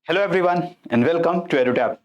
Hello everyone and welcome to Edutap.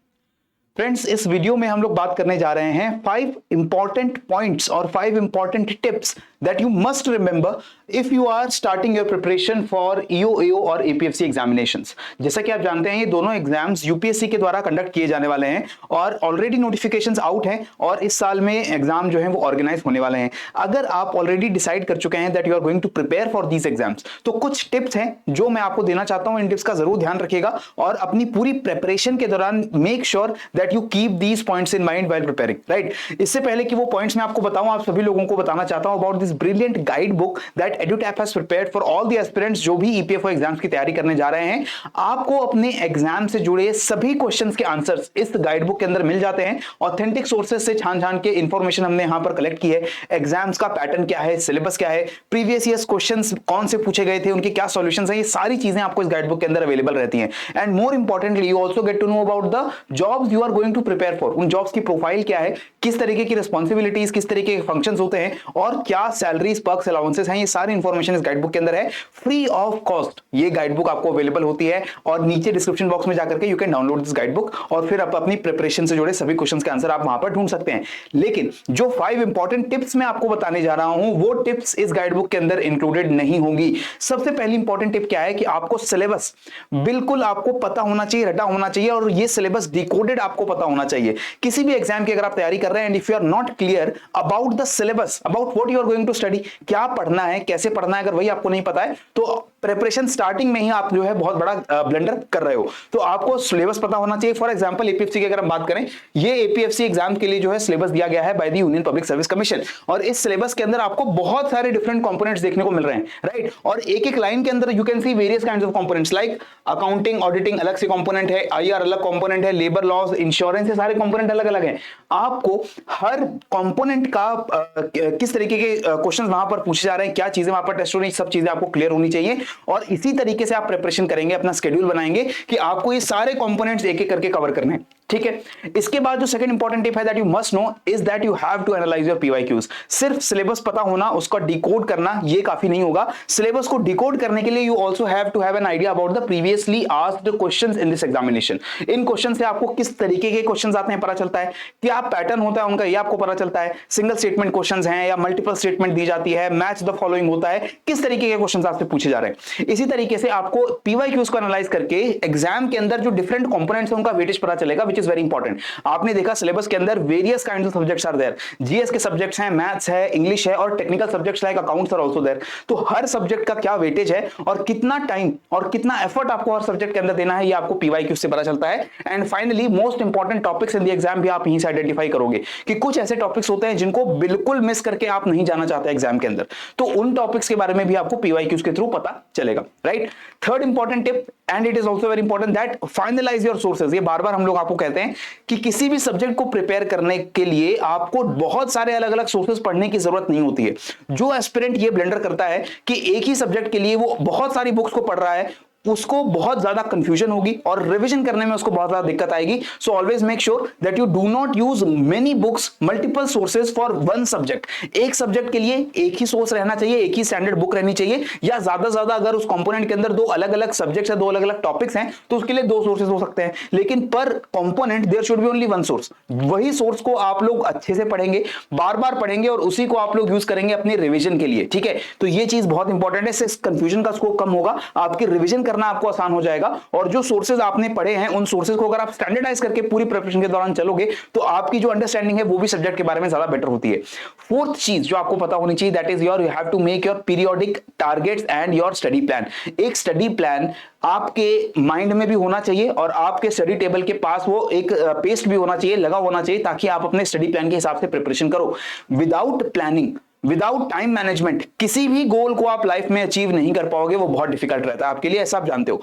Friends, इस video में हम लोग बात करने जा रहे हैं 5 इंपॉर्टेंट पॉइंट्स और 5 important tips that you must remember if you are starting your preparation for EOAO और एपीएफसी एग्जामिनेशंस। जैसा कि आप जानते हैं, ये दोनों एग्जाम्स यूपीएससी के द्वारा कंडक्ट किए जाने वाले हैं और ऑलरेडी नोटिफिकेशंस आउट हैं और इस साल में एग्जाम जो है वो ऑर्गेनाइज होने वाले हैं। अगर आप ऑलरेडी डिसाइड कर चुके हैं that you are going to prepare for these exams, तो कुछ टिप्स हैं जो मैं आपको देना चाहता हूं। इन टिप्स का जरूर ध्यान रखिएगा और अपनी पूरी प्रिपरेशन के दौरान make sure that you keep these points in mind while preparing, right. इससे पहले कि वो पॉइंट्स मैं आपको बताऊं, आप सभी लोगों को बताना चाहता हूं about this brilliant guide book that एडुटैप has prepared for all the aspirants जो भी ईपीएफओ एग्जाम्स की तैयारी करने जा रहे हैं। आपको अपने एग्जाम से जुड़े सभी क्वेश्चंस के आंसर्स इस गाइड बुक के अंदर मिल जाते हैं। ऑथेंटिक सोर्सेज से छान के इंफॉर्मेशन हमने यहां पर कलेक्ट की है। एग्जाम्स का पैटर्न क्या है, सिलेबस क्या है, प्रीवियस ईयर्स क्वेश्चंस कौन से पूछे गए थे, उनके क्या सॉल्यूशंस हैं, ये सारी चीजें आपको इस गाइड बुक के अंदर अवेलेबल रहती हैं। And more importantly you also get to know about the jobs you are going to prepare for. उन जॉब्स की प्रोफाइल क्या है, किस तरीके की रिस्पांसिबिलिटीज, किस तरीके के फंक्शंस होते हैं और क्या सैलरीज, पर्क्स, अलाउंसेस हैं, ये सारी इंफॉर्मेशन इस गाइड बुक के अंदर है। फ्री ऑफ कॉस्ट ये गाइड बुक आपको अवेलेबल होती है और नीचे डिस्क्रिप्शन बॉक्स में जाकर के you can download this guide book और फिर आप अपनी प्रिपरेशन से जुड़े सभी क्वेश्चंस के आंसर आप वहां पर ढूंढ सकते हैं। लेकिन जो 5 इंपॉर्टेंट टिप्स मैं आपको बताने जा रहा हूं वो टिप्स इस गाइड बुक के अंदर इंक्लूडेड नहीं होंगी। सबसे पहली इंपॉर्टेंट टिप क्या है कि आपको सिलेबस बिल्कुल आपको पता होना चाहिए, रटा होना चाहिए और ये सिलेबस डिकोडेड आपको पता होना चाहिए। किसी भी एग्जाम की अगर आप तैयारी कर रहे हैं and if you are not clear about the syllabus, about what you are going to study, क्या पढ़ना है, कैसे पढ़ना है, अगर वही आपको नहीं पता है तो प्रिपरेशन स्टार्टिंग में ही आप जो है बहुत बड़ा ब्लंडर कर रहे हो। तो आपको सिलेबस पता होना चाहिए। फॉर एग्जांपल एपीएफसी की अगर हम बात करें, ये एपीएफसी एग्जाम के लिए जो है सिलेबस दिया गया है by the union public service commission और इस सिलेबस के अंदर आपको बहुत सारे डिफरेंट कंपोनेंट्स देखने को मिल रहे हैं, राइट। और एक एक लाइन के अंदर you can see various kinds of components like accounting, auditing अलग से कंपोनेंट है, आईआर अलग कंपोनेंट है, लेबर लॉज, इंश्योरेंस, ये सारे कंपोनेंट अलग अलग हैं। आपको हर कंपोनेंट का किस तरीके के क्वेश्चंस वहां पर पूछे जा रहे हैं, क्या चीजें वहां पर टेस्ट हो रही हैं, सब चीजें आपको क्लियर होनी चाहिए और इसी तरीके से आप प्रिपरेशन करेंगे, अपना शेड्यूल बनाएंगे कि आपको ये सारे कंपोनेंट्स एक एक करके कवर करने हैं, ठीक है। इसके बाद जो सेकंड इंपॉर्टेंट टिप है that you must know is that you have to analyse your PYQs. सिर्फ सिलेबस पता होना, उसका डिकोड करना ये काफी नहीं होगा। सिलेबस को डिकोड करने के लिए you also have to have an idea about the previously asked questions in this examination. इन क्वेश्चन से आपको किस तरीके के क्वेश्चंस आते हैं पता चलता है, क्या पैटर्न होता है उनका ये आपको पता चलता है, सिंगल स्टेटमेंट क्वेश्चंस हैं या मल्टीपल स्टेटमेंट दी जाती है, मैच द फॉलोइंग होता है, किस तरीके के क्वेश्चंस आपसे पूछे जा रहे हैं। इसी तरीके से आपको पीवाईक्यूज को एनालाइज करके एग्जाम के अंदर जो डिफरेंट कंपोनेंट्स हैं उनका वेटेज पता चलेगा, व्हिच इज वेरी इंपॉर्टेंट। आपने देखा सिलेबस के अंदर various kinds of subjects are there, GS के सब्जेक्ट्स हैं, मैथ्स है, इंग्लिश है और technical subjects like accounts are also there. तो हर सब्जेक्ट का क्या वेटेज है और कितना टाइम और कितना एफर्ट आपको हर सब्जेक्ट के अंदर देना है, ये आपको पीवाईक्यू से पता चलता है। And finally most important topics in the exam भी आप यहीं से आइडेंटिफाई करोगे कि कुछ ऐसे टॉपिक्स होते हैं जिनको बिल्कुल मिस करके आप नहीं जाना चाहते एग्जाम के अंदर, तो उन टॉपिक्स के बारे में भी आपको पीवाईक्यूज के थ्रू पता चलेगा, right. Third important tip and it is also very important that finalise your sources. ये बार बार हम लोग आपको कहते हैं कि किसी भी सब्जेक्ट को प्रिपेयर करने के लिए आपको बहुत सारे अलग अलग सोर्सेज पढ़ने की जरूरत नहीं होती है। जो एस्पिरेंट ये ब्लंडर करता है कि एक ही सब्जेक्ट के लिए वो बहुत सारी बुक्स को पढ़ रहा है, उसको बहुत ज्यादा कंफ्यूजन होगी और रिवीजन करने में उसको बहुत ज्यादा दिक्कत आएगी। So always make sure that you do not use many books, multiple sources for one subject. एक सब्जेक्ट के लिए एक ही सोर्स रहना चाहिए, एक ही स्टैंडर्ड बुक रहनी चाहिए, या ज्यादा से ज्यादा अगर उस कंपोनेंट के अंदर दो अलग अलग सब्जेक्ट्स है, दो अलग अलग टॉपिक्स हैं, तो उसके लिए 2 सोर्सेज हो सकते हैं, लेकिन पर component there should be only 1 source. वही सोर्स को आप लोग अच्छे से पढ़ेंगे, बार बार पढ़ेंगे और उसी को आप लोग यूज करेंगे अपने रिविजन के लिए, ठीक है। तो ये चीज बहुत इंपॉर्टेंट है, इससे कंफ्यूजन का स्कोप कम होगा, आपकी रिविजन करना आपको आसान हो जाएगा और जो सोर्सेज आपने पढ़े हैं उन सोर्सेज को अगर आप स्टैंडर्डाइज करके पूरी प्रिपरेशन के दौरान चलोगे तो आपकी जो अंडरस्टैंडिंग है वो भी सब्जेक्ट के बारे में ज्यादा बेटर होती है। फोर्थ चीज जो आपको पता होनी चाहिए that is your you have to make your periodic targets and your study plan. एक स्टडी प्लान आपके माइंड में भी होना चाहिए और आपके स्टडी टेबल के पास वो एक पेस्ट भी होना चाहिए, लगा होना चाहिए, ताकि आप अपने स्टडी प्लान के हिसाब से प्रिपरेशन करो। Without planning, without time management किसी भी गोल को आप लाइफ में अचीव नहीं कर पाओगे, वो बहुत डिफिकल्ट रहता है आपके लिए, ऐसा आप जानते हो।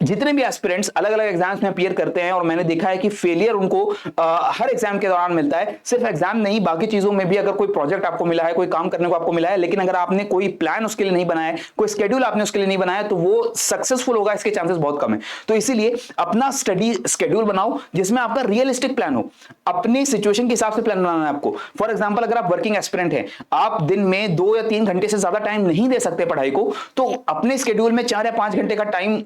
जितने भी एस्पिरेंट्स अलग अलग एग्जाम्स में अपीयर करते हैं और मैंने देखा है कि फेलियर उनको हर एग्जाम के दौरान मिलता है। सिर्फ एग्जाम नहीं, बाकी चीजों में भी अगर कोई प्रोजेक्ट आपको मिला है, कोई काम करने को आपको मिला है, लेकिन अगर आपने कोई प्लान उसके लिए नहीं बनाया, कोई स्केड्यूल आपने उसके लिए नहीं बनाया, तो वो सक्सेसफुल होगा इसके चांसेस बहुत कम है। तो इसीलिए अपना स्टडी स्केड्यूल बनाओ जिसमें आपका रियलिस्टिक प्लान हो, अपनी सिचुएशन के हिसाब से प्लान बनाना है आपको। फॉर एग्जाम्पल अगर आप वर्किंग एस्पिरेंट हैं, आप दिन में 2 या 3 घंटे से ज्यादा टाइम नहीं दे सकते पढ़ाई को, तो अपने स्केड्यूल में 4 या 5 घंटे का टाइम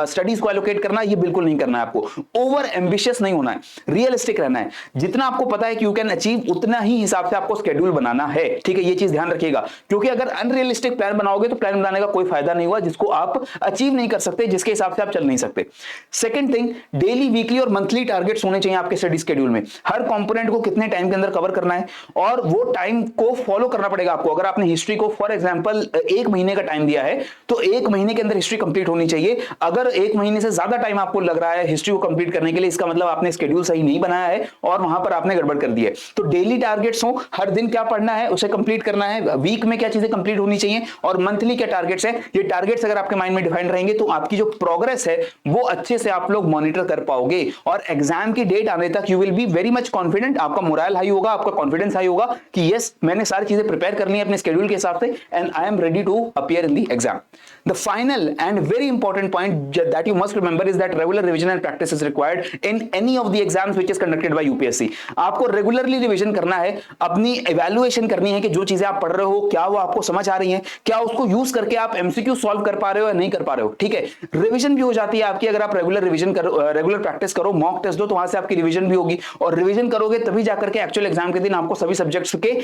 स्टडीज को एलोकेट करना, ये बिल्कुल नहीं करना है आपको। ओवर एम्बिशियस नहीं होना है, रियलिस्टिक रहना है। जितना आपको पता है कि यू कैन अचीव, उतना ही हिसाब से आपको शेड्यूल बनाना है, ठीक है, ये चीज ध्यान रखिएगा। क्योंकि अगर अनरियलिस्टिक प्लान बनाओगे तो प्लान बनाने का कोई फायदा नहीं हुआ, जिसको आप अचीव नहीं कर सकते, जिसके हिसाब से आप चल नहीं सकते। सेकंड थिंग, डेली, वीकली और मंथली टारगेट्स होने चाहिए आपके स्टडी शेड्यूल में। हर कंपोनेंट को कितने टाइम के अंदर कवर करना है और वो टाइम को फॉलो करना पड़ेगा आपको। अगर आपने हिस्ट्री को फॉर एग्जांपल 1 महीने का टाइम दिया है तो 1 महीने के अंदर हिस्ट्री कंप्लीट होनी चाहिए। अगर 1 महीने से ज्यादा टाइम आपको लग रहा है हिस्ट्री को कंप्लीट करने के लिए, इसका मतलब आपने शेड्यूल सही नहीं बनाया है और वहां पर आपने गड़बड़ कर दी है। तो डेली टारगेट्स हो, हर दिन क्या पढ़ना है उसे कंप्लीट करना है, वीक में क्या चीजें कंप्लीट होनी चाहिए और मंथली क्या टारगेट्स है। ये टारगेट्स अगर आपके माइंड में डिफाइंड रहेंगे तो आपकी जो प्रोग्रेस है वो अच्छे से आप लोग मॉनिटर कर पाओगे और एग्जाम की डेट आने तक you will be very much confident. आपका मोरल हाई होगा, आपका कॉन्फिडेंस हाई होगा कि यस, मैंने सारी चीजें प्रिपेयर कर ली है अपने शेड्यूल के हिसाब से and I am ready to appear in the exam. The final and very important point that you must remember is that regular revision and practice is required in any of the exams which is conducted by UPSC. आपको regularly revision करना है, अपनी evaluation करनी है कि जो चीजें आप पढ़ रहे हो क्या वो आपको समझ आ रही हैं, क्या उसको यूज करके आप एमसीक्यू सॉल्व कर पा रहे हो या नहीं कर पा रहे हो, ठीक है। रिवीजन भी हो जाती है आपकी अगर आप रेगुलर रिवीजन करो, रेगुलर प्रैक्टिस करो, मॉक टेस्ट दो, तो वहां से आपकी रिवीजन भी होगी और रिवीजन करोगे तभी जाकर के एक्चुअल एग्जाम के दिन आपको सभी सब्जेक्ट्स के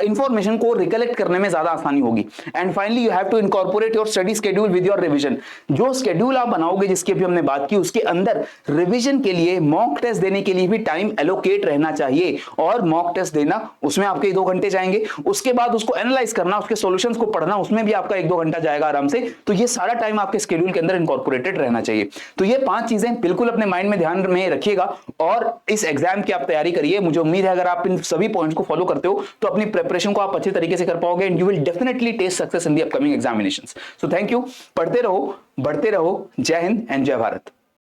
इंफॉर्मेशन को रिकलेक्ट करने में ज्यादा आसानी होगी। And finally you have to incorporate your study schedule with your revision. जो शेड्यूल आप बनाओगे जिसकी अभी हमने बात की, उसके अंदर रिवीजन के लिए, मॉक टेस्ट देने के लिए भी टाइम एलोकेट रहना चाहिए और मॉक टेस्ट देना उसमें आपके 2 घंटे जाएंगे, उसके बाद उसको एनालाइज करना, उसके सॉल्यूशंस को पढ़ना, उसमें भी आपका 1-2 घंटा जाएगा आराम से। तो ये सारा टाइम आपके शेड्यूल के अंदर इनकॉर्पोरेटेड रहना चाहिए। तो ये 5 चीजें बिल्कुल अपने माइंड में ध्यान में रखिएगा और इस एग्जाम की आप तैयारी करिए। मुझे उम्मीद है अगर आप इन सभी पॉइंट्स को फॉलो करते हो तो अपनी प्रिपरेशन को आप अच्छे तरीके से कर पाओगे and you will definitely taste success in the upcoming examinations. So thank you, पढ़ते रहो, बढ़ते रहो। जय हिंद एंड जय भारत।